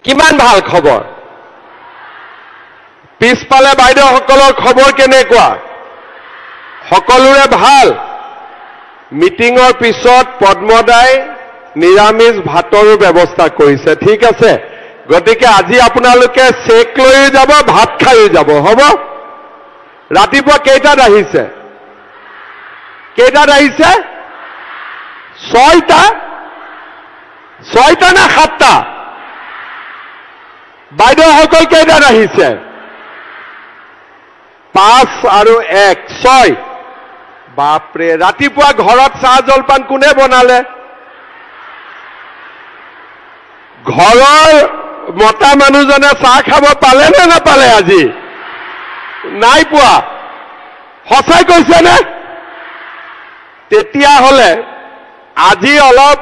কিমান ভাল খবৰ পিছফালে বাইদেউসকলৰ খবৰ কেনেকুৱা সকলোৰে ভাল মিটিঙৰ পিছত পদ্মদাই নিৰামিষ ভাতৰো ব্যৱস্থা কৰিছে ঠিক আছে গতিকে আজি আপোনালোকে চেক লৈ যাব ভাত খাই যাব হ'ব ৰাতিপুৱা কেইটাত আহিছে ছয়টা না সাতটা বাইদেউসকল কেইটাত আহিছে 5 আৰু 1 6 বাপৰে ৰাতিপুৱা ঘৰত চাহ জলপান কোনে বনালে ঘৰৰ মতা মানুহজনে চাহ খাব পালে নে নাপালে আজি নাই পোৱা সঁচাই কৈছে নে তেতিয়া হলে আজি অলপ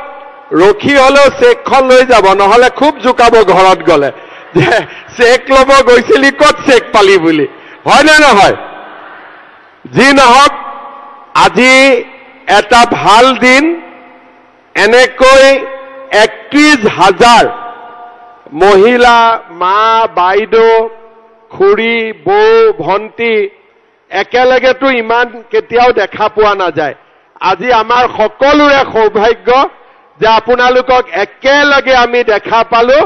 ৰখি হলেও চেকখন লৈ যাব নহলে খুব জুকাব ঘৰত গলে যে চেক লব গৈছিলি কত চেক পালি বুলি হয় নে নহয় যি নহওক আজি এটা ভাল দিন এনেকৈ 31,000 মহিলা মা বাইদেউ খুৰী বৌ ভণ্টি একেলগেতো ইমান কেতিয়াও দেখা পোৱা নাযায় আজি আমাৰ সকলোৰে সৌভাগ্য যে আপোনালোকক একেলগে আমি দেখা পালো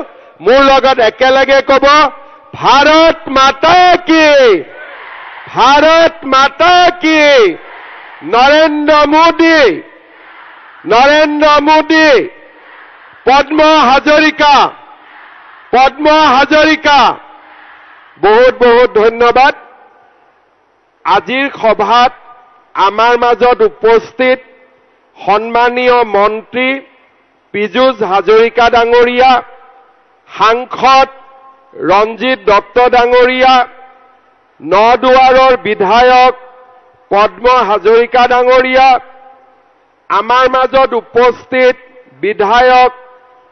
মোৰ লগত একেলগে কব ভাৰত মাতা কি নৰেন্দ্ৰ মোদী পদ্ম হাজৰিকা বহুত বহুত ধন্যবাদ আজিৰ সভাত আমাৰ মাজত উপস্থিত সন্মানীয় মন্ত্ৰী পীযুষ হাজৰিকা ডাঙৰীয়া সাংসদ ৰঞ্জিত দত্ত ডাঙৰীয়া নদুৱাৰৰ বিধায়ক পদ্ম হাজৰিকা ডাঙৰীয়া আমাৰ মাজত উপস্থিত বিধায়ক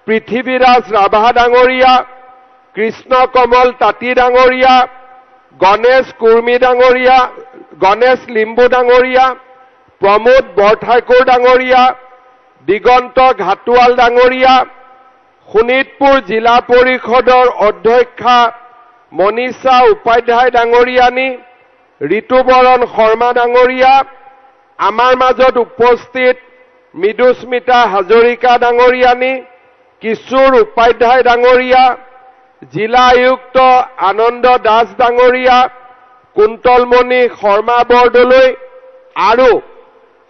পৃথিৱীৰাজ ৰাভা ডাঙৰীয়া কৃষ্ণ কমল তাঁতী ডাঙৰীয়া গণেশ কুৰ্মী ডাঙৰীয়া গণেশ লিম্বু ডাঙৰীয়া প্ৰমোদ বৰঠাকুৰ ডাঙৰীয়া দিগন্ত ঘাটুৱাল ডাঙৰীয়া শোণিতপুৰ জিলা পৰিষদৰ অধ্যক্ষা মনীষা উপাধ্যায় ডাঙৰীয়ানী ঋতুবৰণ শৰ্মা ডাঙৰীয়া আমাৰ মাজত উপস্থিত মৃদুস্মিতা হাজৰিকা ডাঙৰীয়ানী কিশোৰ উপাধ্যায় ডাঙৰীয়া জিলা আয়ুক্ত আনন্দ দাস ডাঙৰীয়া কুন্তলমণি শৰ্মা বৰদলৈ আৰু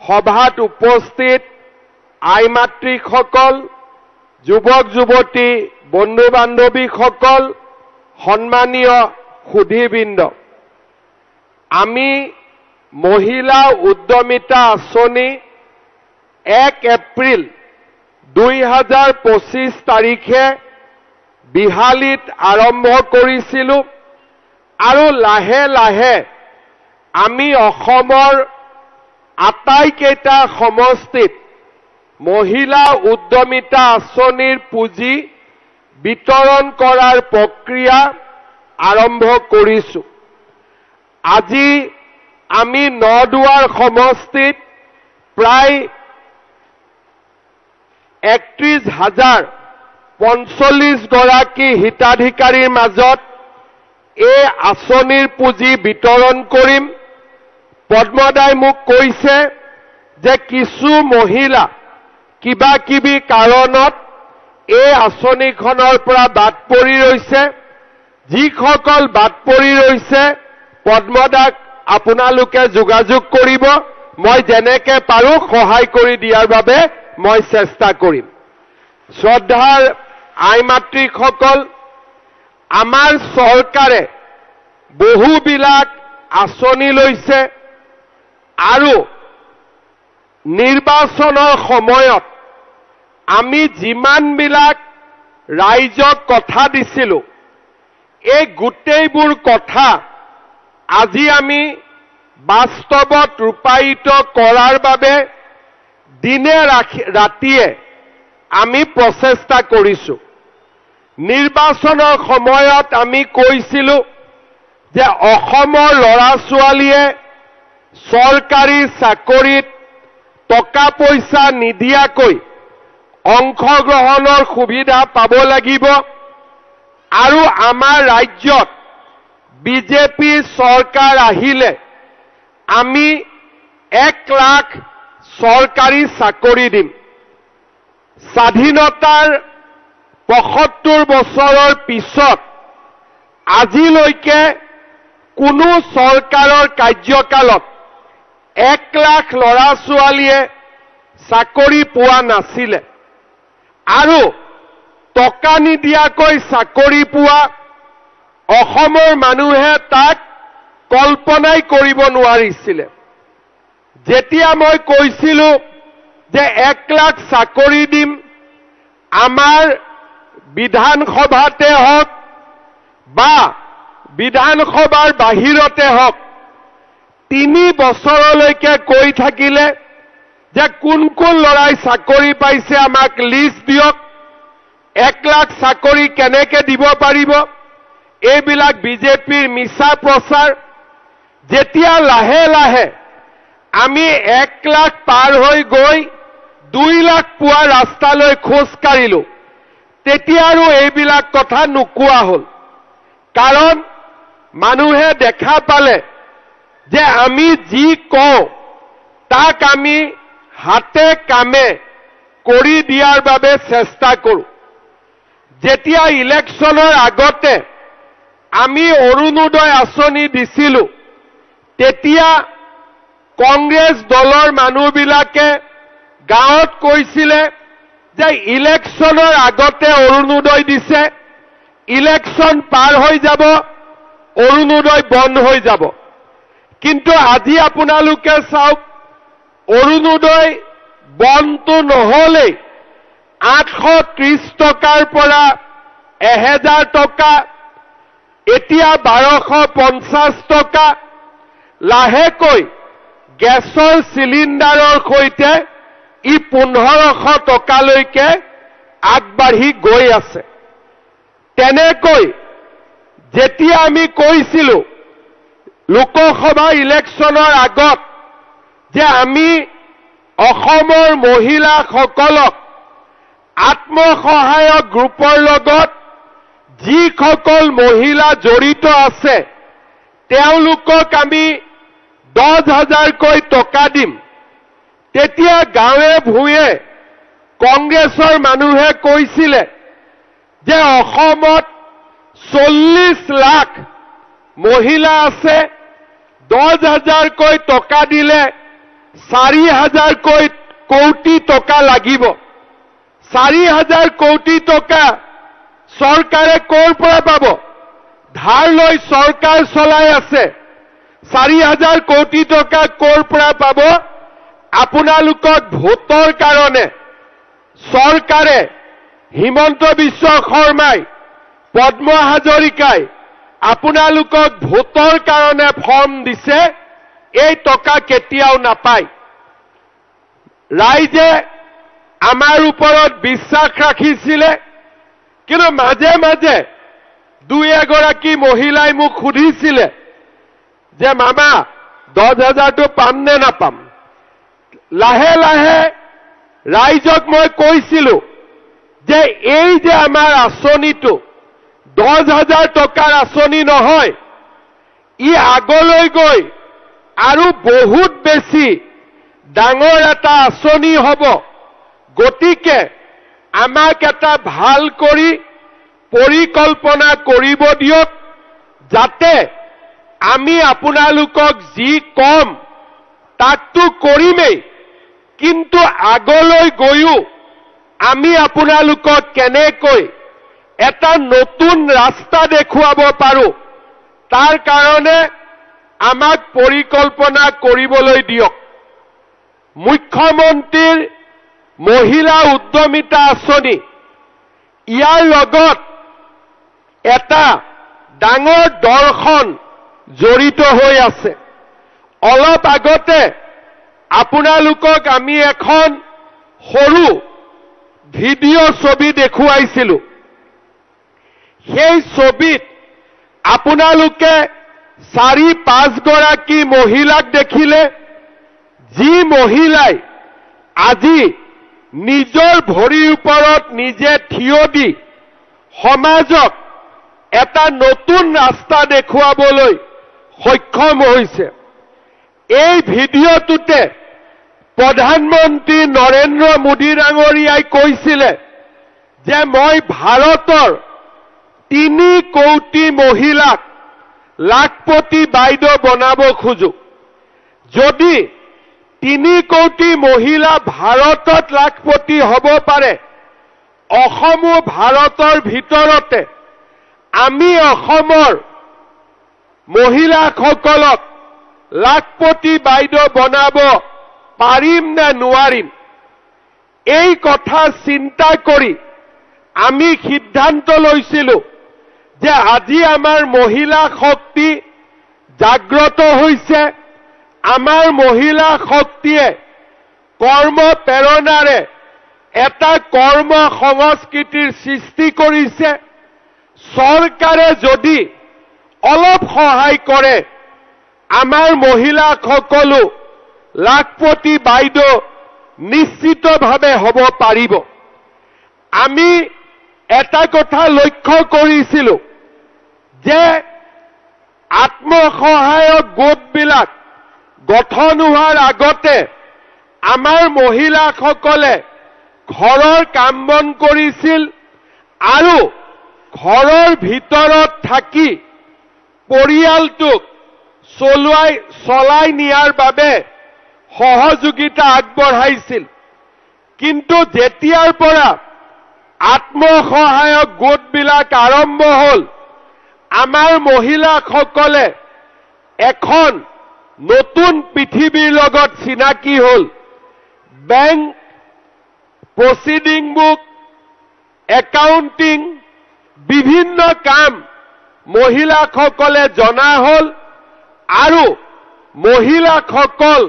সভাত উপস্থিত আই মাতৃসকল যুৱক যুৱতী বন্ধু বান্ধৱীসকল সন্মানীয় সুধীবৃন্দ আমি মহিলা উদ্যমিতা আঁচনি 1 এপ্ৰিল 2025 তাৰিখে বিহালীত আৰম্ভ কৰিছিলোঁ আৰু লাহে লাহে আমি অসমৰ আটাইকেইটা সমষ্টিত মহিলা উদ্যমিতা আঁচনিৰ পুঁজি বিতৰণ কৰাৰ প্ৰক্ৰিয়া আৰম্ভ কৰিছোঁ আজি আমি নদুৱাৰ সমষ্টিত প্ৰায় 31,045 গৰাকী হিতাধিকাৰীৰ মাজত এই আঁচনিৰ পুঁজি বিতৰণ কৰিম পদ্মদাই মোক কৈছে যে কিছু মহিলা কিবা কিবি কাৰণত এই আঁচনিখনৰ পৰা বাদ পৰি ৰৈছে যিসকল বাদ পৰি ৰৈছে পদ্মদাক আপোনালোকে যোগাযোগ কৰিব মই যেনেকে পাৰো সহায় কৰি দিয়াৰ বাবে মই চেষ্টা কৰিম শ্ৰদ্ধাৰ আই মাতৃসকল আমাৰ চৰকাৰে বহুবিলাক আঁচনি লৈছে আৰু নিৰ্বাচনৰ সময়ত আমি যিমানবিলাক ৰাইজক কথা দিছিলোঁ এই গোটেইবোৰ কথা আজি আমি বাস্তৱত ৰূপায়িত কৰাৰ বাবে দিনে ৰাতিয়ে আমি প্ৰচেষ্টা কৰিছোঁ নিৰ্বাচনৰ সময়ত আমি কৈছিলোঁ যে অসমৰ ল'ৰা ছোৱালীয়ে চৰকাৰী চাকৰিত টকা পইচা নিদিয়াকৈ অংশগ্ৰহণৰ সুবিধা পাব লাগিব আৰু আমাৰ ৰাজ্যত বিজেপি চৰকাৰ আহিলে আমি 1 লাখ চৰকাৰী চাকৰি দিম। স্বাধীনতাৰ ৭৫ বছৰৰ পিছত আজিলৈকে কোনো চৰকাৰৰ কাৰ্যকালত 1 লাখ ল'ৰা ছোৱালীয়ে চাকৰি পোৱা নাছিলে আৰু টকা নিদিয়াকৈ চাকৰি পোৱা অসমৰ মানুহে তাক কল্পনাই কৰিব নোৱাৰিছিলে। যেতিয়া মই কৈছিলো যে 1 লাখ চাকৰি দিম, আমাৰ বিধানসভাতে হওক বা বিধানসভাৰ বাহিৰতে হওক 3 বছৰলৈকে কৈ থাকিলে যে কোন কোন ল'ৰাই চাকৰি পাইছে আমাক লিষ্ট দিয়ক, 1 লাখ চাকৰি কেনেকে দিব পাৰিব, এইবিলাক বিজেপিৰ মিছা প্ৰচাৰ। যেতিয়া লাহে লাহে আমি 1 লাখ পাৰ হৈ গৈ 2 লাখ পোৱা ৰাস্তালৈ খোজ কাঢ়িলো, তেতিয়া আৰু এইবিলাক কথা নোকোৱা হ'ল। কাৰণ মানুহে দেখা পালে যে আমি যি কওঁ তাক আমি হাতে কামে কৰি দিয়াৰ বাবে চেষ্টা কৰোঁ। যেতিয়া ইলেকশ্যনৰ আগতে আমি অৰুণোদয় আঁচনি দিছিলোঁ, তেতিয়া কংগ্ৰেছ দলৰ মানুহবিলাকে গাঁৱত কৈছিলে যে ইলেকশ্যনৰ আগতে অৰুণোদয় দিছে, ইলেকশ্যন পাৰ হৈ যাব, অৰুণোদয় বন্ধ হৈ যাব। কিন্তু আজি আপোনালোকে চাওক, অৰুণোদয় বন্ধটো নহ'লেই 830 টকাৰ পৰা 1000 টকা, এতিয়া 1250 টকা, লাহেকৈ গেছৰ চিলিণ্ডাৰৰ সৈতে ই 1500 টকালৈকে আগবাঢ়ি গৈ আছে। তেনেকৈ যেতিয়া আমি কৈছিলো লোকসভা ইলেকশ্যনৰ আগত যে আমি অসমৰ মহিলাসকলক আত্মসহায়ক গ্ৰুপৰ লগত যিসকল মহিলা জড়িত আছে তেওঁলোকক আমি 10,000কৈ টকা দিম, তেতিয়া গাঁৱে ভূঞে কংগ্ৰেছৰ মানুহে কৈছিলে যে অসমত 40 লাখ মহিলা আছে, 10,000কৈ টকা দিলে 4,000 কোটি টকা লাগিব। 4,000 কোটি টকা চৰকাৰে ক'ৰ পৰা পাব? ধাৰ লৈ চৰকাৰ চলাই আছে। 4,000 কোটি টকা ক'ৰ পৰা পাব? আপোনালোকক ভোটৰ কাৰণে চৰকাৰে হিমন্ত বিশ্ব শৰ্মাই, পদ্ম হাজৰিকাই আপোনালোকক ভোটৰ কাৰণে ফৰ্ম দিছে, এই টকা কেতিয়াও নাপায়। ৰাইজে আমাৰ ওপৰত বিশ্বাস ৰাখিছিলে, কিন্তু মাজে মাজে 2-এগৰাকী মহিলাই মোক সুধিছিলে যে মামা 10,000টো পাম নে নাপাম। লাহে লাহে ৰাইজক মই কৈছিলো যে এই যে আমাৰ আঁচনিটো 10,000 টকাৰ আঁচনি নহয়, ই আগলৈ গৈ আৰু বহুত বেছি ডাঙৰ এটা আঁচনি হ'ব। গতিকে আমাক এটা ভাল কৰি পৰিকল্পনা কৰিব দিয়ক, যাতে আমি আপোনালোকক যি কম তাকটো কৰিমেই, কিন্তু আগলৈ গৈও আমি আপোনালোকক কেনেকৈ এটা নতুন ৰাস্তা দেখুৱাব পাৰোঁ তাৰ কাৰণে আমাক পৰিকল্পনা কৰিবলৈ দিয়ক। মুখ্যমন্ত্ৰীৰ মহিলা উদ্যমিতা আঁচনি, ইয়াৰ লগত এটা ডাঙৰ দৰ্শন জড়িত হৈ আছে। অলপ আগতে আপোনালোকক আমি এখন সৰু ভিডিঅ' ছবি দেখুৱাইছিলো। সেই ছবিত আপোনালোকে 4-5 গৰাকী মহিলাক দেখিলে, যি মহিলাই আজি নিজৰ ভৰিৰ ওপৰত নিজে থিয় দি সমাজক এটা নতুন ৰাস্তা দেখুৱাবলৈ সক্ষম হৈছে। এই ভিডিঅ'টোতে প্ৰধানমন্ত্ৰী নৰেন্দ্ৰ মোদী ডাঙৰীয়াই কৈছিলে যে মই ভাৰতৰ 3 কোটি মহিলাক লাখপতি বাইদেউ বনাব খোজো। যদি 3 কোটি মহিলা ভাৰতত লাখপতি হ'ব পাৰে, অসমো ভাৰতৰ ভিতৰতে আমি অসমৰ মহিলাসকলক লাখপতি বাইদেউ বনাব পাৰিম নে নোৱাৰিম, এই কথা চিন্তা কৰি আমি সিদ্ধান্ত লৈছিলোঁ যে আজি আমাৰ মহিলা শক্তি জাগ্ৰত হৈছে। আমাৰ মহিলা শক্তিয়ে কৰ্ম প্ৰেৰণাৰে এটা কৰ্ম সংস্কৃতিৰ সৃষ্টি কৰিছে। চৰকাৰে যদি অলপ সহায় কৰে, আমাৰ মহিলাসকলো লাখপতি বাইদেউ নিশ্চিতভাৱে হ'ব পাৰিব। আমি এটা কথা লক্ষ্য কৰিছিলোঁ যে আত্মসহায়ক গোটবিলাক গঠন হোৱাৰ আগতে আমাৰ মহিলাসকলে ঘৰৰ কাম বন কৰিছিল আৰু ঘৰৰ ভিতৰত থাকি পৰিয়ালটোক চলাই নিয়াৰ বাবে সহযোগিতা আগবঢ়াইছিল। কিন্তু যেতিয়াৰ পৰা আত্মসহায়ক গোটবিলাক আৰম্ভ হ'ল, আমাৰ মহিলাসকলে এখন নতুন পৃথিৱীৰ লগত চিনাকি হ'ল। বেংক, প্ৰচিডিং বুক, একাউণ্টিং, বিভিন্ন কাম মহিলাসকলে জনা হ'ল আৰু মহিলাসকল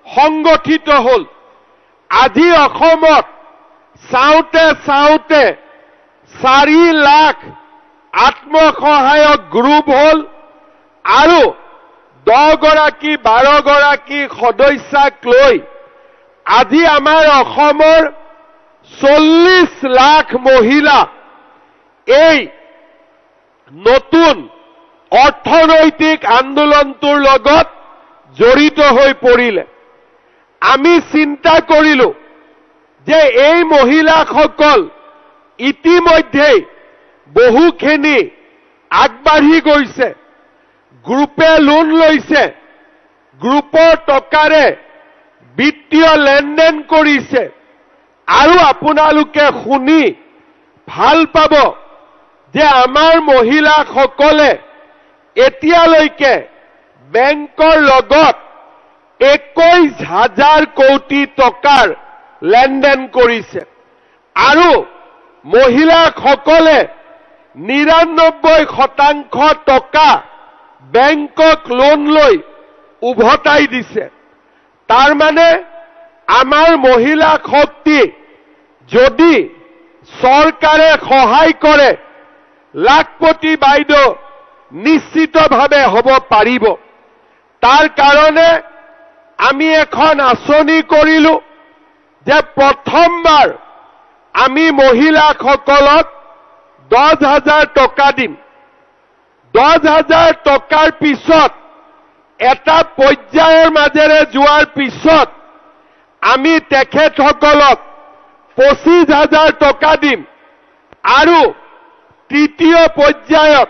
সংগঠিত হ'ল। আজি অসমত চাওঁতে 4 লাখ আত্মসহায়ক গ্ৰুপ হ'ল আৰু 10 গৰাকী 12 গৰাকী সদস্যাক লৈ আজি আমাৰ অসমৰ 40 লাখ মহিলা এই নতুন অৰ্থনৈতিক আন্দোলনটোৰ লগত জড়িত হৈ পৰিলে। আমি চিন্তা কৰিলোঁ যে এই মহিলাসকল ইতিমধ্যেই বহুখিনি আগবাঢ়ি গৈছে। গ্ৰুপে লোন লৈছে, গ্ৰুপৰ টকাৰে বিত্তীয় লেনদেন কৰিছে আৰু আপোনালোকে শুনি ভাল পাব যে আমাৰ মহিলাসকলে এতিয়ালৈকে বেংকৰ লগত 21,000 কোটি টকাৰ লেনদেন কৰিছে আৰু মহিলাসকলে 99% টকা বেংকক লোন লৈ উভতাই দিছে। তাৰ মানে আমাৰ মহিলা শক্তি যদি চৰকাৰে সহায় কৰে, লাখপতি বাইদেউ নিশ্চিতভাৱে হ'ব পাৰিব। তাৰ কাৰণে আমি এখন আঁচনি কৰিলোঁ যে প্ৰথমবাৰ আমি মহিলাসকলক 10,000 টকা দিম। 10,000 টকাৰ পিছত এটা পৰ্যায়ৰ মাজেৰে যোৱাৰ পিছত আমি তেখেতসকলক 25,000 টকা দিম আৰু তৃতীয় পৰ্যায়ত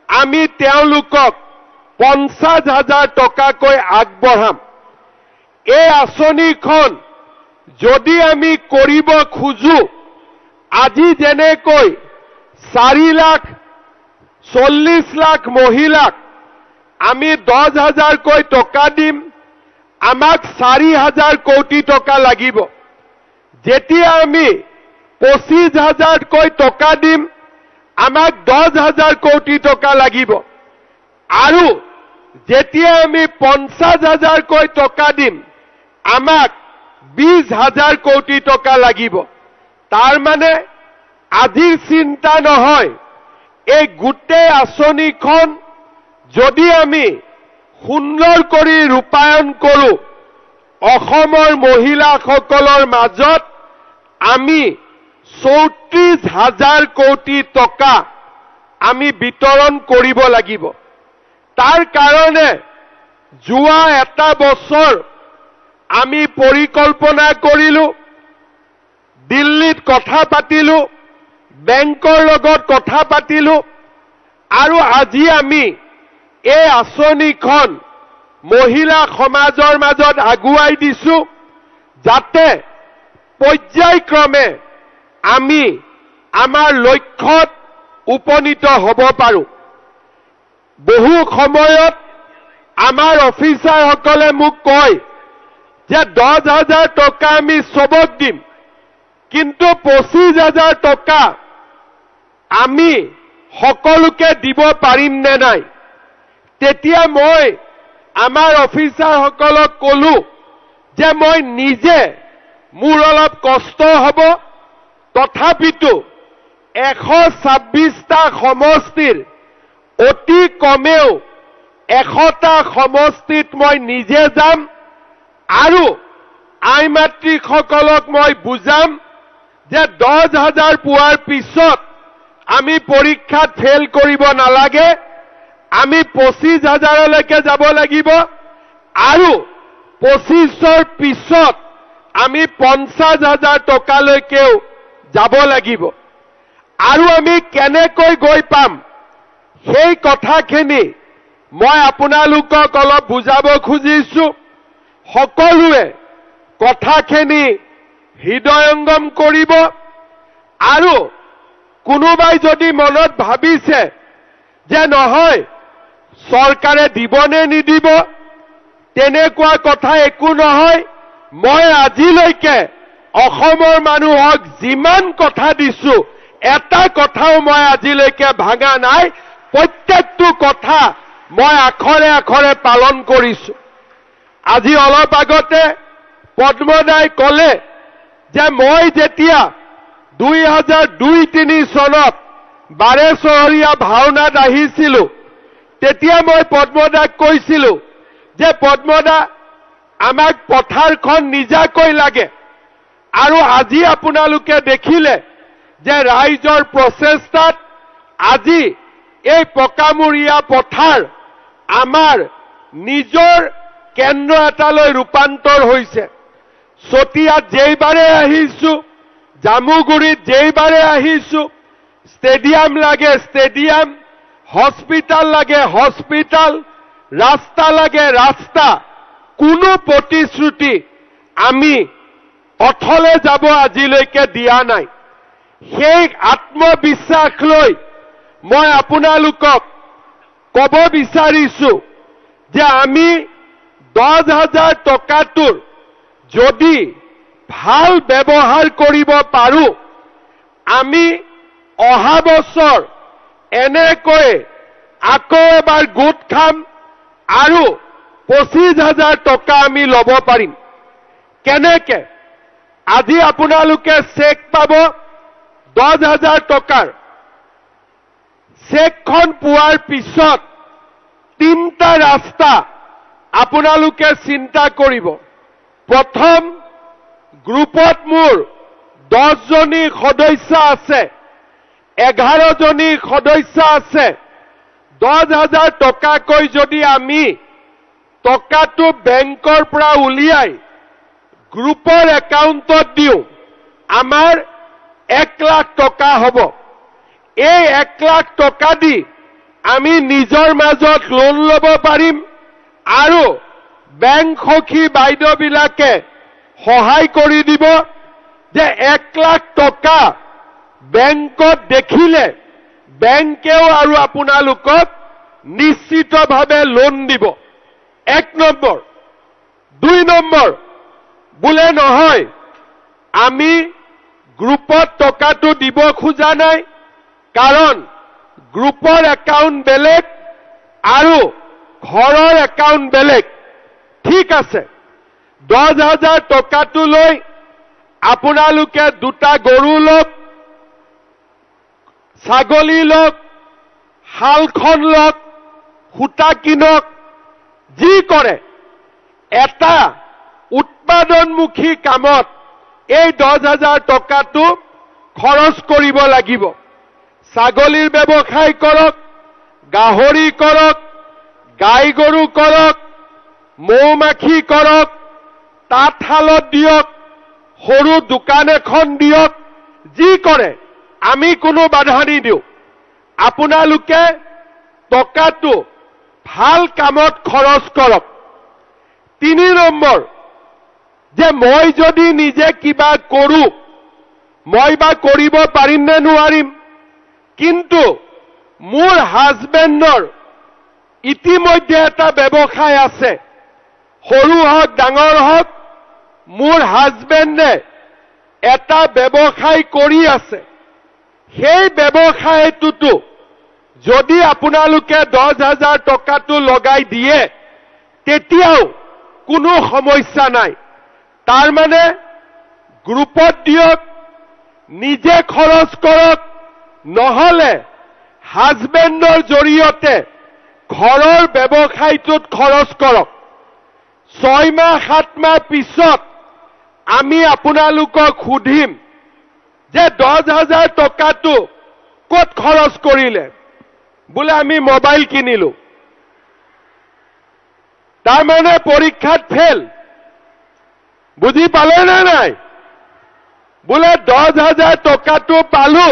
আমি তেওঁলোকক 50,000 টকাকৈ আগবঢ়াম। এই আঁচনিখন যদি আমি কৰিব খোজো, আজি যেনেকৈ 4,40 লাখ মহিলাক আমি 10,000কৈ টকা দিম, আমাক 4,000 কোটি টকা লাগিব। যেতিয়া আমি 25,000কৈ টকা দিম, আমাক 10,000 কোটি টকা লাগিব আৰু যেতিয়া আমি 50,000কৈ টকা দিম, আমাক 20,000 কোটি টকা লাগিব। তাৰ মানে আজিৰ চিন্তা নহয়, এই গোটেই আঁচনিখন যদি আমি সুন্দৰ কৰি ৰূপায়ণ কৰোঁ, অসমৰ মহিলাসকলৰ মাজত আমি 34,000 কোটি টকা আমি বিতৰণ কৰিব লাগিব। তাৰ কাৰণে যোৱা এটা বছৰ আমি পৰিকল্পনা কৰিলো, দিল্লীত কথা পাতিলো, বেংকৰ লগত কথা পাতিলো, আৰু আজি আমি এই আঁচনিখন মহিলা সমাজৰ মাজত আগুৱাই দিছো, যাতে পৰ্যায়ক্ৰমে আমি আমাৰ লক্ষ্যত উপনীত হ'ব পাৰো। বহু সময়ত আমাৰ অফিচাৰসকলে মোক কয় যে 10,000 টকা আমি চবক দিম, কিন্তু 25,000 টকা আমি সকলোকে দিব পাৰিম নে নাই। তেতিয়া মই আমাৰ অফিচাৰসকলক কলো যে মই নিজে মোৰ অলপ কষ্ট হ'ব, তথাপিতো 126টা সমষ্টিৰ অতি কমেও 100টা সমষ্টিত মই নিজে যাম আৰু আই মাতৃসকলক মই বুজাম যে 10,000 পোৱাৰ পিছত আমি পৰীক্ষাত ফেল কৰিব নালাগে, আমি 25,000লৈকে যাব লাগিব আৰু 25ৰ পিছত আমি 50,000 টকালৈকেও যাব লাগিব। আৰু আমি কেনেকৈ গৈ পাম সেই কথাখিনি মই আপোনালোকক অলপ বুজাব খুজিছো। সকলোৱে কথাখিনি হৃদয়ঙ্গম কৰিব আৰু কোনোবাই যদি মনত ভাবিছে যে নহয় চৰকাৰে দিবনে নিদিব, তেনেকুৱা কথা একো নহয়। মই আজিলৈকে অসমৰ মানুহক যিমান কথা দিছো এটা কথাও মই আজিলৈকে ভাঙা নাই, প্ৰত্যেকটো কথা মই আখৰে আখৰে পালন কৰিছো। আজি অলপ আগতে পদ্মদাই কলে যে মই যেতিয়া 2002-03 চনত বাৰেচহৰীয়া ভাওনাত আহিছিলো, তেতিয়া মই পদ্মদাক কৈছিলো যে পদ্মদা আমাক পথাৰখন নিজাকৈ লাগে, আৰু আজি আপোনালোকে দেখিলে যে ৰাইজৰ প্ৰচেষ্টাত আজি এই পকামূৰীয়া পথাৰ আমাৰ নিজৰ কেন্দ্ৰ এটালৈ ৰূপান্তৰ হৈছে। চতিয়াত যেইবাৰে আহিছো, জামুগুৰিত যেইবাৰে আহিছো, ষ্টেডিয়াম লাগে ষ্টেডিয়াম, হস্পিটাল লাগে হস্পিটাল, ৰাস্তা লাগে ৰাস্তা, কোনো প্ৰতিশ্ৰুতি আমি অথলে যাব আজিলৈকে দিয়া নাই। সেই আত্মবিশ্বাস লৈ মই আপোনালোকক কব বিচাৰিছো যে আমি 10,000 টকাটোৰ যদি ভাল ব্যৱহাৰ কৰিব পাৰো, আমি অহা বছৰ এনেকৈ আকৌ এবাৰ গোট খাম আৰু 25,000 টকা আমি ল'ব পাৰিম। কেনেকে? আজি আপোনালোকে চেক পাব 10,000 টকাৰ। চেকখন পোৱাৰ পিছত 3টা ৰাস্তা আপোনালোকে চিন্তা কৰিব। প্ৰথম, গ্ৰুপত মোৰ 10জনী সদস্য আছে, 11জনী সদস্য আছে। 10,000 টকাকৈ যদি আমি টকাটো বেংকৰ পৰা উলিয়াই গ্ৰুপৰ একাউণ্টত দিওঁ, আমাৰ 1 লাখ টকা হ'ব। এই 1 লাখ টকা দি আমি নিজৰ মাজত লোন ল'ব পাৰিম আৰু বেংক সখী বাইদেউবিলাকে সহায় কৰি দিব যে 1 লাখ টকা বেংকত দেখিলে বেংকেও আৰু আপোনালোকক নিশ্চিতভাৱে লোন দিব। 1 নম্বৰ। 2 নম্বৰ, বোলে নহয় আমি গ্ৰুপত টকাটো দিব খোজা নাই, কাৰণ গ্ৰুপৰ একাউণ্ট বেলেগ আৰু ঘৰৰ একাউণ্ট বেলেগ। ঠিক আছে, 10,000 টকাটো লৈ আপোনালোকে 2টা গৰু লওক, ছাগলী লওক, শালখন লওক, সূতা কিনক, যি কৰে এটা উৎপাদনমুখী কামত এই 10,000 টকাটো খৰচ কৰিব লাগিব। ছাগলীৰ ব্যৱসায় কৰক, গাহৰি কৰক, গাই গৰু কৰক, মৌ-মাখি কৰক, তাঁতশালত দিয়ক, সৰু দোকান এখন দিয়ক, যি কৰে আমি কোনো বাধা নিদিওঁ। আপোনালোকে টকাটো ভাল কামত খৰচ কৰক। 3 নম্বৰ, যে মই যদি নিজে কিবা কৰোঁ, মই বা কৰিব পাৰিম নে নোৱাৰিম, কিন্তু মোৰ হাজবেণ্ডৰ ইতিমধ্যে এটা ব্যৱসায় আছে, সৰু হওক ডাঙৰ হওক, মোৰ হাজবেণ্ডে এটা ব্যৱসায় কৰি আছে। সেই ব্যৱসায়টোতো যদি আপোনালোকে 10,000 টকাটো লগাই দিয়ে, তেতিয়াও কোনো সমস্যা নাই। তাৰ মানে গ্ৰুপত দিয়ক, নিজে খৰচ কৰক, নহলে হাজবেণ্ডৰ জৰিয়তে ঘৰৰ ব্যৱসায়টোত খৰচ কৰক। 6 মাহ 7 মাহ পিছত আমি আপোনালোকক সুধিম যে 10,000 টকাটো ক'ত খৰচ কৰিলে, বোলে আমি মোবাইল কিনিলো, তাৰমানে পৰীক্ষাত ফেল। বুজি পালে নে নাই? বোলে 10,000 টকাটো পালো,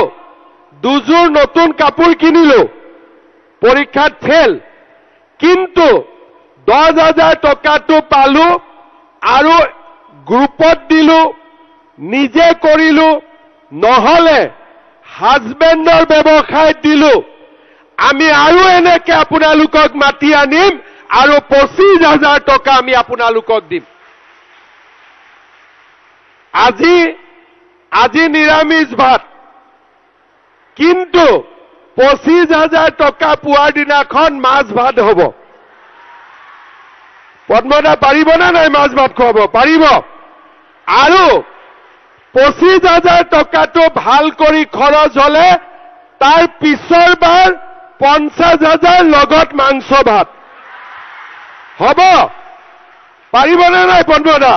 2 যোৰ নতুন কাপোৰ কিনিলো, পৰীক্ষাত ফেল। কিন্তু 10,000 টকাটো পালো আৰু গ্ৰুপত দিলো, নিজে কৰিলো, নহলে হাজবেণ্ডৰ ব্যৱসায়ত দিলো। আমি আৰু এনেকে আপোনালোকক মাতি আনিম আৰু 25,000 টকা আমি আপোনালোকক দিম। আজি নিৰামিষ ভাত, কিন্তু 25,000 টকা পোৱাৰ দিনাখন মাছ ভাত হ'ব। পদ্মদা পাৰিব নে নাই মাছ ভাত খুৱাব? পাৰিব। আৰু 25,000 টকাটো ভাল কৰি খৰচ হলে তাৰ পিছৰ বাৰ 50,000 লগত মাংস ভাত হ'ব। পাৰিবনে নাই পদ্মদা?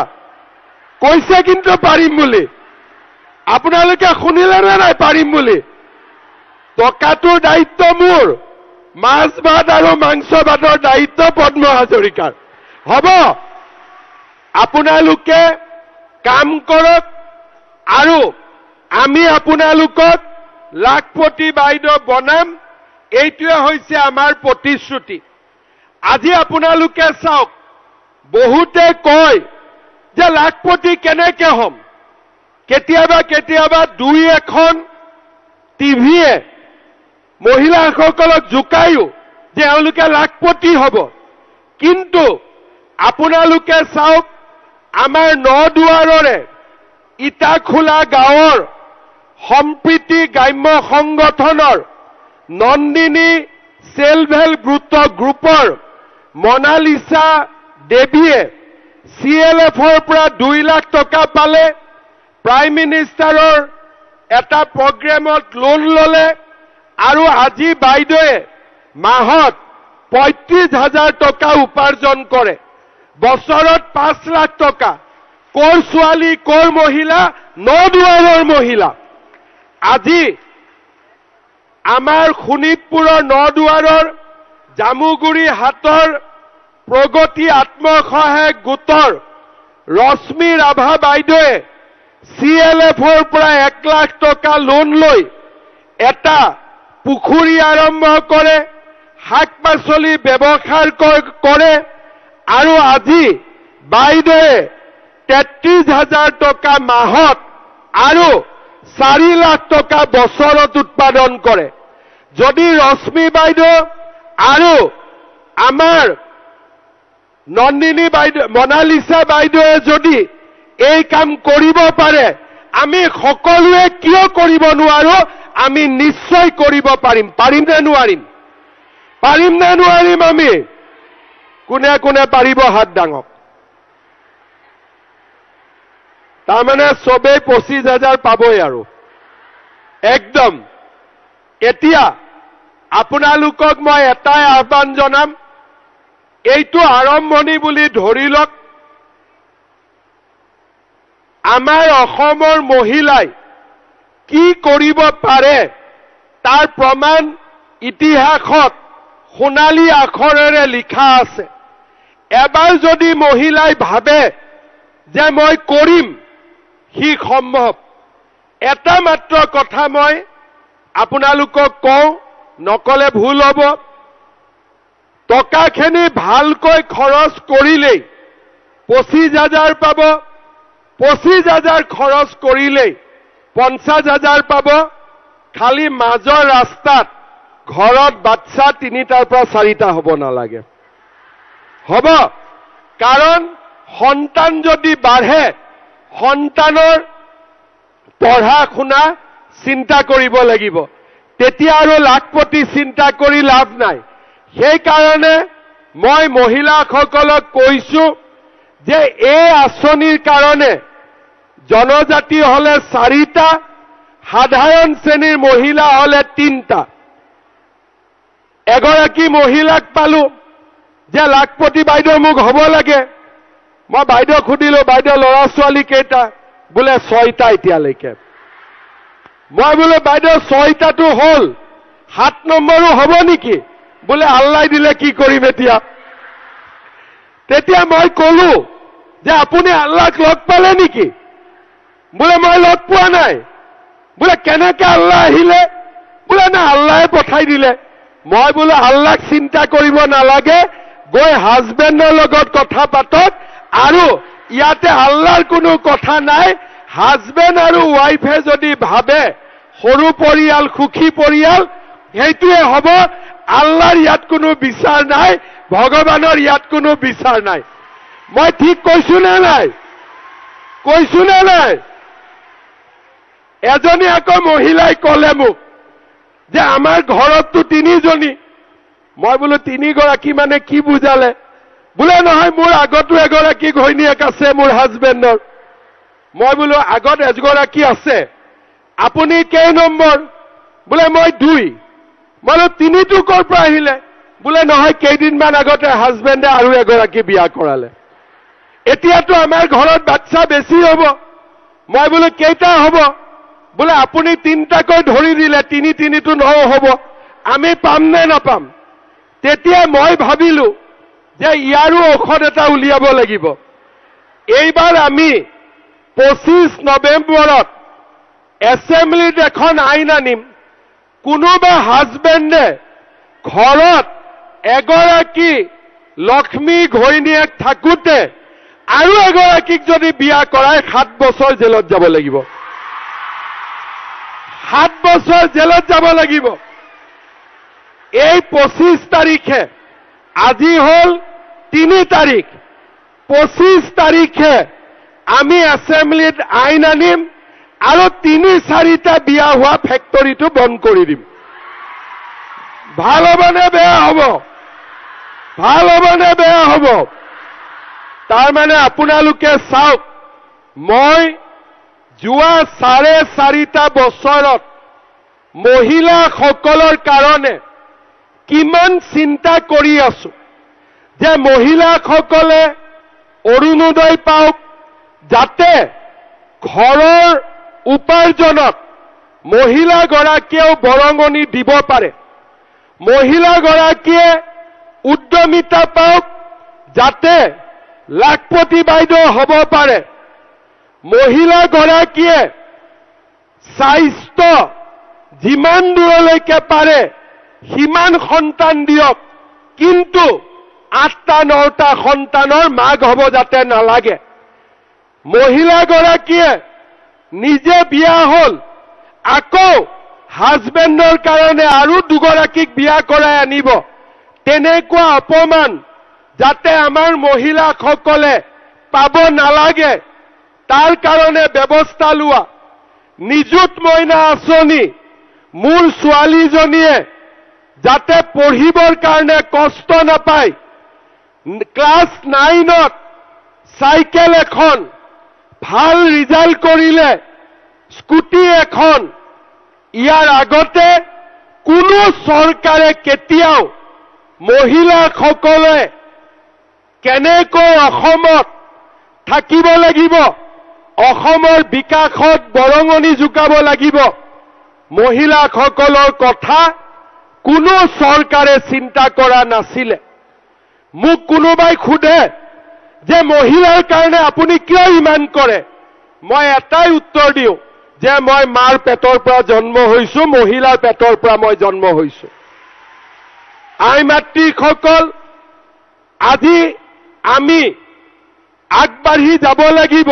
কৈছে কিন্তু পাৰিম বুলি। আপোনালোকে শুনিলে নে নাই পাৰিম বুলি? টকাটোৰ দায়িত্ব মোৰ, মাছ ভাত আৰু মাংস ভাতৰ দায়িত্ব পদ্ম হাজৰিকাৰ। হ'ব, আপোনালোকে কাম কৰক আৰু আমি আপোনালোকক লাখপতি বাইদেউ বনাম। এইটোৱে হৈছে আমাৰ প্ৰতিশ্ৰুতি। আজি আপোনালোকে চাওক, বহুতে কয় যে লাখপতি কেনেকে হ'ম। কেতিয়াবা 2-1খন টিভিয়ে মহিলাসকলক জোকায়ো যে এওঁলোকে লাখপতি হ'ব। কিন্তু আপোনালোকে চাওক, আমাৰ নদুৱাৰৰে ইটাখোলা গাঁৱৰ সম্প্ৰীতি গ্ৰাম্য সংগঠনৰ নন্দিনী চেল্ফ হেল্প গ্ৰুপৰ মনালিসা দেৱীয়ে CLFৰ পৰা 2 লাখ টকা পালে। প্ৰাইম মিনিষ্টাৰৰ এটা প্ৰগ্ৰেমত লোন ললে আৰু আজি বাইদেৱে মাহত 35,000 টকা উপাৰ্জন কৰে, বছৰত 5 লাখ টকা। কৰ ছোৱালী, কৰ মহিলা? নদুৱাৰৰ মহিলা। আজি আমাৰ শোণিতপুৰৰ নদুৱাৰৰ জামুগুৰি হাটৰ প্ৰগতি আত্মসহায়ক গোটৰ ৰশ্মি ৰাভা বাইদেৱে CLFৰ পৰা 1 লাখ টকা লোন লৈ এটা পুখুৰী আৰম্ভ কৰে, শাক-পাচলি ব্যৱসায় কৰে আৰু আজি বাইদেৱে 33,000 টকা মাহত আৰু 4 লাখ টকা বছৰত উৎপাদন কৰে। যদি ৰশ্মি বাইদেউ আৰু আমাৰ নন্দিনী বাইদেউ, মনালিসা বাইদেৱে যদি এই কাম কৰিব পাৰে, আমি সকলোৱে কিয় কৰিব নোৱাৰো? আমি নিশ্চয় কৰিব পাৰিম। পাৰিম নে নোৱাৰিম? পাৰিম নে নোৱাৰিম? আমি কোনে কোনে পাৰিব হাত দাঙক। তাৰমানে চবেই 25,000 পাবই আৰু একদম। এতিয়া আপোনালোকক মই এটাই আহ্বান জনাম, এইটো আৰম্ভণি বুলি ধৰি লওক। আমাৰ অসমৰ মহিলাই কি কৰিব পাৰে তাৰ প্ৰমাণ ইতিহাসত সোণালী আখৰেৰে লিখা আছে। এবাৰ যদি মহিলাই ভাবে যে মই কৰিম, সি সম্ভৱ। এটা মাত্ৰ কথা মই আপোনালোকক কওঁ, নকলে ভুল হ'ব। টকাখিনি ভালকৈ খৰচ কৰিলেই 25,000 পাব, 25,000 খৰচ কৰিলেই 50,000 পাব। খালি মাজৰ ৰাস্তাত ঘৰত বাচ্চা 3টাৰ পৰা 4টা হ'ব নালাগে। হ'ব, কাৰণ সন্তান যদি বাঢ়ে, সন্তানৰ পঢ়া শুনা চিন্তা কৰিব লাগিব। তেতিয়া আৰু লাখপতি চিন্তা কৰি লাভ নাই। সেইকাৰণে মই মহিলাসকলক কৈছো যে এই আঁচনিৰ কাৰণে জনজাতি হলে 4টা, সাধাৰণ শ্ৰেণীৰ মহিলা হলে 3টা। এগৰাকী মহিলাক পালো যে লাখপতি বাইদেউ মোক হ'ব লাগে। মই বাইদেউক সুধিলো, বাইদেউ ল'ৰা ছোৱালী কেইটা? বোলে 6টা এতিয়ালৈকে। মই বোলো বাইদেউ 6টাটো হ'ল, 7 নম্বৰো হ'ব নেকি? বোলে আল্লাহ দিলে কি কৰিম এতিয়া। তেতিয়া মই কলো যে আপুনি আল্লাহক লগ পালে নেকি? বোলে মই লগ পোৱা নাই। বোলে কেনেকে আল্লাহ আহিলে? বোলে না আল্লাহে পঠাই দিলে। মই বোলো আল্লাহক চিন্তা কৰিব নালাগে, গৈ হাজবেণ্ডৰ লগত কথা পাতক। আৰু ইয়াতে আল্লাহৰ কোনো কথা নাই। হাজবেণ্ড আৰু ৱাইফে যদি ভাবে সৰু পৰিয়াল, সুখী পৰিয়াল, সেইটোৱে হ'ব। আল্লাহৰ ইয়াত কোনো বিচাৰ নাই, ভগৱানৰ ইয়াত কোনো বিচাৰ নাই। মই ঠিক কৈছো নে নাই? কৈছো নে নাই? এজনী আকৌ মহিলাই কলে মোক যে আমাৰ ঘৰততো 3জনী। মই বোলো 3গৰাকী মানে কি বুজালে? বোলে নহয়, মোৰ আগতো এগৰাকী ঘৈণীয়েক আছে মোৰ হাজবেণ্ডৰ। মই বোলো আগত এগৰাকী আছে, আপুনি কেই নম্বৰ? বোলে মই 2। মই বোলো 3টো ক'ৰ পৰা আহিলে? বোলে নহয়, কেইদিনমান আগতে হাজবেণ্ডে আৰু এগৰাকী বিয়া কৰালে। এতিয়াতো আমাৰ ঘৰত বাচ্চা বেছি হ'ব। মই বোলো কেইটা হ'ব? বোলে আপুনি 3টাকৈ ধৰি দিলে, 3টো নহ'ব, আমি পাম নে নাপাম? তেতিয়া মই ভাবিলো যে ইয়াৰো ঔষধ এটা উলিয়াব লাগিব। এইবাৰ আমি 25 নৱেম্বৰত এছেম্বলিত এখন আইন আনিম। কোনোবা হাজবেণ্ডে ঘৰত এগৰাকী লক্ষ্মী ঘৈণীয়েক থাকোঁতে আৰু এগৰাকীক যদি বিয়া কৰায় 7 বছৰ জেলত যাব লাগিব। 7 বছৰ জেলত যাব লাগিব। এই 25 তাৰিখে, আজি হ'ল 3 তাৰিখ, 25 তাৰিখে আমি এছেম্বলিত আইন আনিম আৰু 3-4টা বিয়া হোৱা ফেক্টৰীটো বন্ধ কৰি দিম। ভাল হ'ব নে বেয়া হ'ব? ভাল হ'ব নে বেয়া হ'ব? তাৰমানে আপোনালোকে চাওক, মই যোৱা 4.5 বছৰত মহিলাসকলৰ কাৰণে কিমান চিন্তা কৰি আছো যে মহিলাসকলে অৰুণোদয় পাওক, যাতে ঘৰৰ উপাৰ্জনত মহিলাগৰাকীয়েও বৰঙণি দিব পাৰে। মহিলাগৰাকীয়ে উদ্যমিতা পাওক, যাতে লাখপতি বাইদেউ হ'ব পাৰে। মহিলাগৰাকীয়ে স্বাস্থ্য যিমান দূৰলৈকে পাৰে সিমান সন্তান দিয়ক, কিন্তু 8টা-9টা সন্তানৰ মাক হ'ব যাতে নালাগে। মহিলাগৰাকীয়ে নিজে বিয়া হ'ল, আকৌ হাজবেণ্ডৰ কাৰণে আৰু 2গৰাকীক বিয়া কৰাই আনিব। তেনেকুৱা অপমান যাতে আমাৰ মহিলাসকলে পাব নালাগে, তাৰ কাৰণে ব্যৱস্থা লোৱা। নিযুত মইনা আঁচনি, মোৰ ছোৱালীজনীয়ে যাতে পঢ়িবৰ কাৰণে কষ্ট নাপায়, ক্লাছ 9ত চাইকেল এখন, ভাল ৰিজাল্ট কৰিলে স্কুটি এখন। ইয়াৰ আগতে কোনো চৰকাৰে কেতিয়াও মহিলাসকলে কেনেকৈ অসমত থাকিব লাগিব, অসমৰ বিকাশত বৰঙণি যোগাব লাগিব, মহিলাসকলৰ কথা কোনো চৰকাৰে চিন্তা কৰা নাছিলে। মোক কোনোবাই সোধে যে মহিলাৰ কাৰণে আপুনি কিয় ইমান কৰে, মই এটাই উত্তৰ দিওঁ যে মই মাৰ পেটৰ পৰা জন্ম হৈছো, মহিলাৰ পেটৰ পৰা মই জন্ম হৈছো। আই মাতৃসকল, আজি আমি আগবাঢ়ি যাব লাগিব।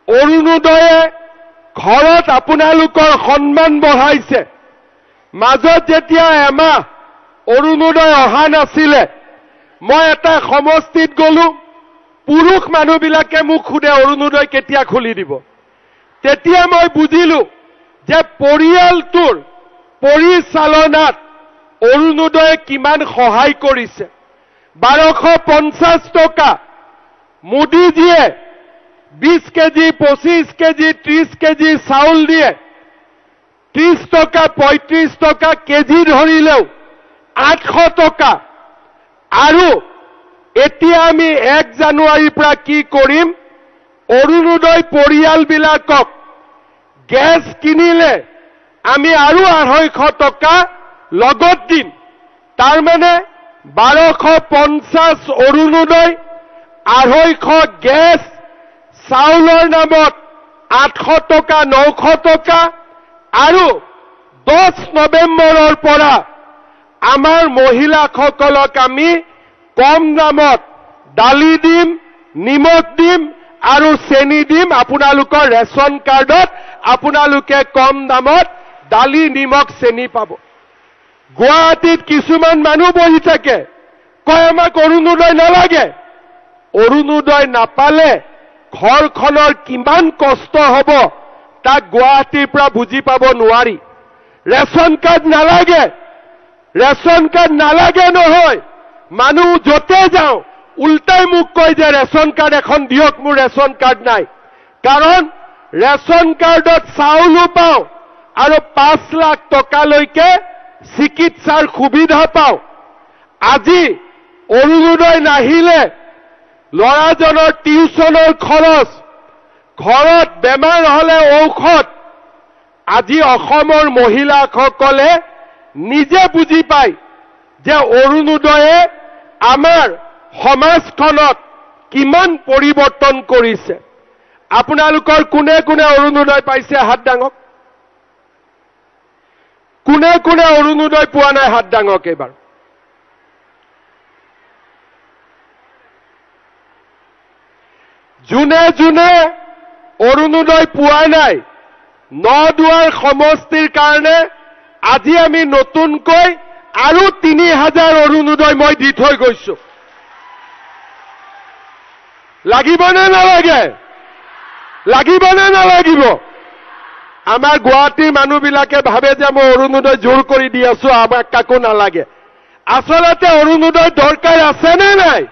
অৰুণোদয়ে ঘৰত আপোনালোকৰ সন্মান বঢ়াইছে। মাজত যেতিয়া এমাহ অৰুণোদয় অহা নাছিলে, মই এটা সমষ্টিত গলো, পুৰুষ মানুহবিলাকে মোক সোধে অৰুণোদয় কেতিয়া খুলি দিব। তেতিয়া মই বুজিলো যে পৰিয়ালটোৰ পৰিচালনাত অৰুণোদয়ে কিমান সহায় কৰিছে। 1250 টকা মোদীজীয়ে 20 কেজি, 25 কেজি, 30 কেজি চাউল দিয়ে। 30 টকা 35 টকা কেজি ধৰিলেও 800 টকা। আৰু এতিয়া আমি 1 জানুৱাৰীৰ পৰা কি কৰিম, অৰুণোদয় পৰিয়ালবিলাকক গেছ কিনিলে আমি আৰু 250 টকা লগত দিম। তাৰমানে 1250 অৰুণোদয়, 250 গেছ, চাউলৰ নামত 800 টকা, 900 টকা। আৰু 10 নৱেম্বৰৰ পৰা আমাৰ মহিলাসকলক আমি কম দামত দালি দিম, নিমখ দিম আৰু চেনি দিম। আপোনালোকৰ ৰেচন কাৰ্ডত আপোনালোকে কম দামত দালি, নিমখ, চেনি পাব। গুৱাহাটীত কিছুমান মানুহ বহি থাকে, কয় আমাক অৰুণোদয় নালাগে। অৰুণোদয় নাপালে ঘৰখনৰ কিমান কষ্ট হ'ব তাক গুৱাহাটীৰ পৰা বুজি পাব নোৱাৰি। ৰেচন কাৰ্ড নালাগে, ৰেচন কাৰ্ড নালাগে নহয়, মানুহ য'তে যাওঁ উল্টাই মোক কয় যে ৰেচন কাৰ্ড এখন দিয়ক, মোৰ ৰেচন কাৰ্ড নাই। কাৰণ ৰেচন কাৰ্ডত চাউলো পাওঁ আৰু 5 লাখ টকালৈকে চিকিৎসাৰ সুবিধা পাওঁ। আজি অৰুণোদয় নাহিলে ল'ৰাজনৰ টিউচনৰ খৰচ, ঘৰত বেমাৰ হলে ঔষধ। আজি অসমৰ মহিলাসকলে নিজে বুজি পায় যে অৰুণোদয়ে আমাৰ সমাজখনত কিমান পৰিৱৰ্তন কৰিছে। আপোনালোকৰ কোনে কোনে অৰুণোদয় পাইছে হাত দাঙক। কোনে কোনে অৰুণোদয় পোৱা নাই হাত দাঙক এইবাৰ। যোনে যোনে অৰুণোদয় পোৱা নাই, নদুৱাৰ সমষ্টিৰ কাৰণে আজি আমি নতুনকৈ আৰু 3000 অৰুণোদয় মই দি থৈ গৈছো। লাগিবনে নালাগে? লাগিবনে নালাগিব? আমাৰ গুৱাহাটীৰ মানুহবিলাকে ভাবে যে মই অৰুণোদয় জোৰ কৰি দি আছো, আমাক কাকো নালাগে। আচলতে অৰুণোদয় দৰকাৰ আছে নে নাই?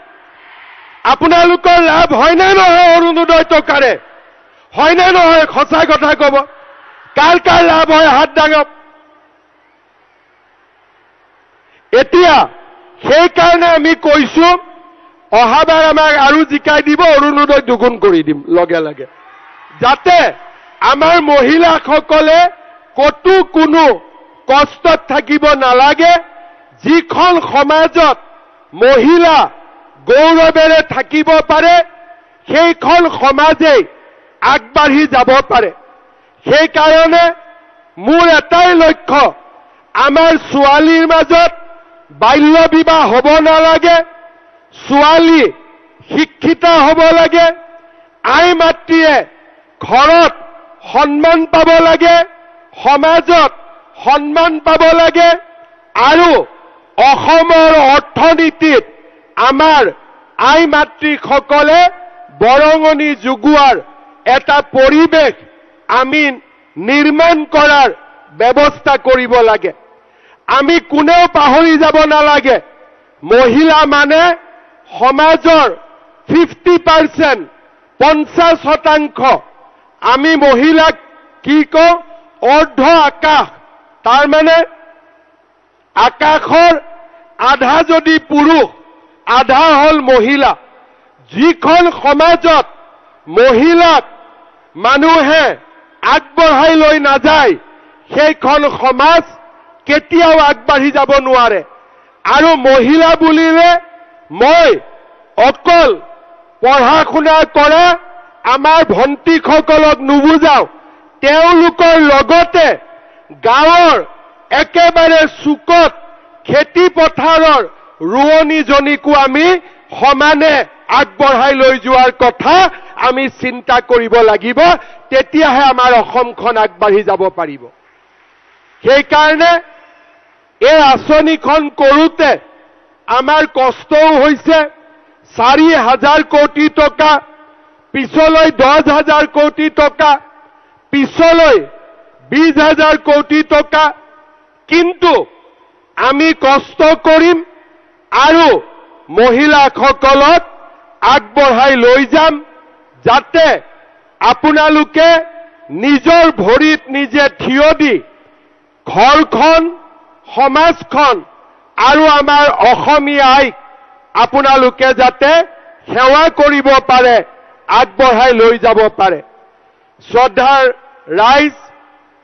আপোনালোকৰ লাভ হয়নে নহয় অৰুণোদয় টকাৰে? হয়নে নহয়? সঁচা কথা কব। কাৰ কাৰ লাভ হয় হাত দাঙক। এতিয়া সেইকাৰণে আমি কৈছো অহাবাৰ আমাক আৰু জিকাই দিব, অৰুণোদয় দুগুণ কৰি দিম লগে লগে, যাতে আমাৰ মহিলাসকলে কতো কোনো কষ্টত থাকিব নালাগে। যিখন সমাজত মহিলা গৌৰৱেৰে থাকিব পাৰে, সেইখন সমাজেই আগবাঢ়ি যাব পাৰে। সেইকাৰণে মোৰ এটাই লক্ষ্য, আমাৰ ছোৱালীৰ মাজত বাল্য বিবাহ হ'ব নালাগে, ছোৱালী শিক্ষিত হ'ব লাগে, আই মাতৃয়ে ঘৰত সন্মান পাব লাগে, সমাজত সন্মান পাব লাগে। আৰু অসমৰ অৰ্থনীতিত আমাৰ আই মাতৃসকলে বৰঙণি যোগোৱাৰ এটা পৰিৱেশ আমি নিৰ্মাণ কৰাৰ ব্যৱস্থা কৰিব লাগে। আমি কোনেও পাহৰি যাব নালাগে, মহিলা মানে সমাজৰ 50%, 50%। আমি মহিলাক কি কওঁ? অৰ্ধ আকাশ। তাৰমানে আকাশৰ আধা যদি পুৰুষ, আধা হল মহিলা। যিখন সমাজত মহিলাক মানুহে আগবঢ়াই লৈ নাযায়, সেইখন সমাজ কেতিয়াও আগবাঢ়ি যাব নোৱাৰে। আৰু মহিলা বুলিলে মই অকল পঢ়া শুনা কৰা আমাৰ ভণ্টিসকলক নুবুজাও, তেওঁলোকৰ লগতে গাঁৱৰ একেবাৰে চুকত খেতি পথাৰৰ ৰোৱনীজনীকো আমি সমানে আগবঢ়াই লৈ যোৱাৰ কথা আমি চিন্তা কৰিব লাগিব, তেতিয়াহে আমাৰ অসমখন আগবাঢ়ি যাব পাৰিব। সেইকাৰণে এই আঁচনিখন কৰোঁতে আমাৰ কষ্টও হৈছে। 4,000 কোটি টকা, পিছলৈ 10,000 কোটি টকা, পিছলৈ 20,000 কোটি টকা। কিন্তু আমি কষ্ট কৰিম আৰু মহিলাসকলক আগবঢ়াই লৈ যাম, যাতে আপোনালোকে নিজৰ ভৰিত নিজে থিয় দি ঘৰখন, সমাজখন আৰু আমাৰ অসমীয়া আইক আপোনালোকে যাতে সেৱা কৰিব পাৰে, আগবঢ়াই লৈ যাব পাৰে। শ্ৰদ্ধাৰ ৰাইজ,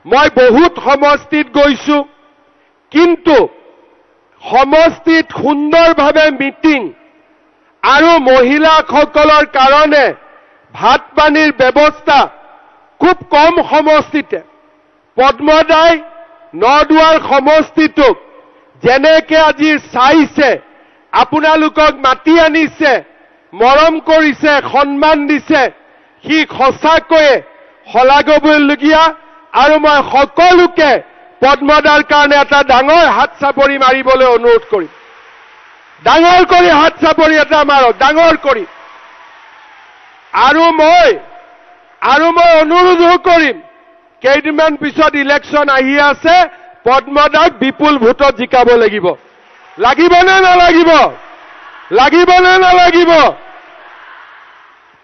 মই বহুত সমষ্টিত গৈছো, কিন্তু সমষ্টিত সুন্দৰভাৱে মিটিং আৰু মহিলাসকলৰ কাৰণে ভাত পানীৰ ব্যৱস্থা খুব কম সমষ্টিতে। পদ্মদাই নদুৱাৰ সমষ্টিটোক যেনেকে আজি চাইছে, আপোনালোকক মাতি আনিছে, মৰম কৰিছে, সন্মান দিছে, সি সঁচাকৈয়ে শলাগিবলগীয়া। আৰু মই সকলোকে পদ্মদাৰ কাৰণে এটা ডাঙৰ হাত চাপৰি মাৰিবলৈ অনুৰোধ কৰিম। ডাঙৰ কৰি হাত চাপৰি এটা মাৰক, ডাঙৰ কৰি। আৰু মই অনুৰোধো কৰিম, কেইদিনমান পিছত ইলেকশ্যন আহি আছে, পদ্মদাক বিপুল ভোটত জিকাব লাগিব। লাগিবনে নালাগিব? লাগিবনে নালাগিব?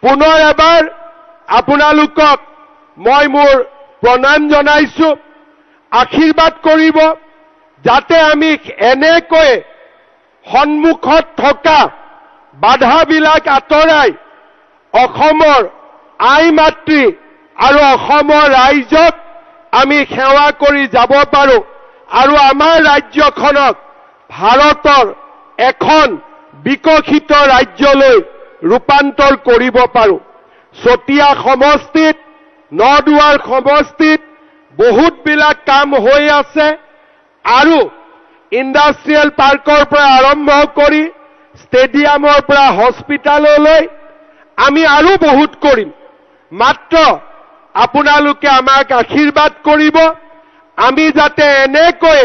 পুনৰ এবাৰ আপোনালোকক মই মোৰ প্ৰণাম জনাইছো। আশীৰ্বাদ কৰিব, যাতে আমি এনেকৈ সন্মুখত থকা বাধাবিলাক আঁতৰাই অসমৰ আই মাতৃ আৰু অসমৰ ৰাইজক আমি সেৱা কৰি যাব পাৰো, আৰু আমাৰ ৰাজ্যখনক ভাৰতৰ এখন বিকশিত ৰাজ্যলৈ ৰূপান্তৰ কৰিব পাৰো। চতিয়া সমষ্টিত, নদুৱাৰ সমষ্টিত বহুতবিলাক কাম হৈ আছে, আৰু ইণ্ডাষ্ট্ৰিয়েল পাৰ্কৰ পৰা আৰম্ভ কৰি ষ্টেডিয়ামৰ পৰা হস্পিটাললৈ আমি আৰু বহুত কৰিম। মাত্ৰ আপোনালোকে আমাক আশীৰ্বাদ কৰিব, আমি যাতে এনেকৈ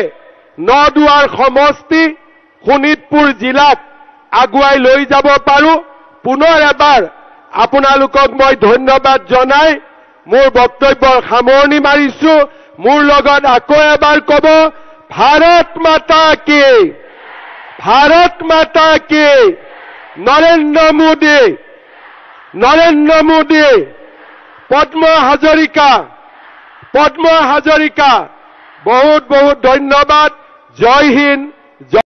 নদুৱাৰ সমষ্টি, শোণিতপুৰ জিলাক আগুৱাই লৈ যাব পাৰো। পুনৰ এবাৰ আপোনালোকক মই ধন্যবাদ জনাই মোৰ বক্তব্যৰ সামৰণি মাৰিছো। মোৰ লগত আকৌ এবাৰ ক'ব, ভাৰত মাতা কি, ভাৰত মাতা কি, নৰেন্দ্ৰ মোদী, নৰেন্দ্ৰ মোদী, পদ্ম হাজৰিকা, পদ্ম হাজৰিকা। বহুত বহুত ধন্যবাদ। জয় হিন্দ।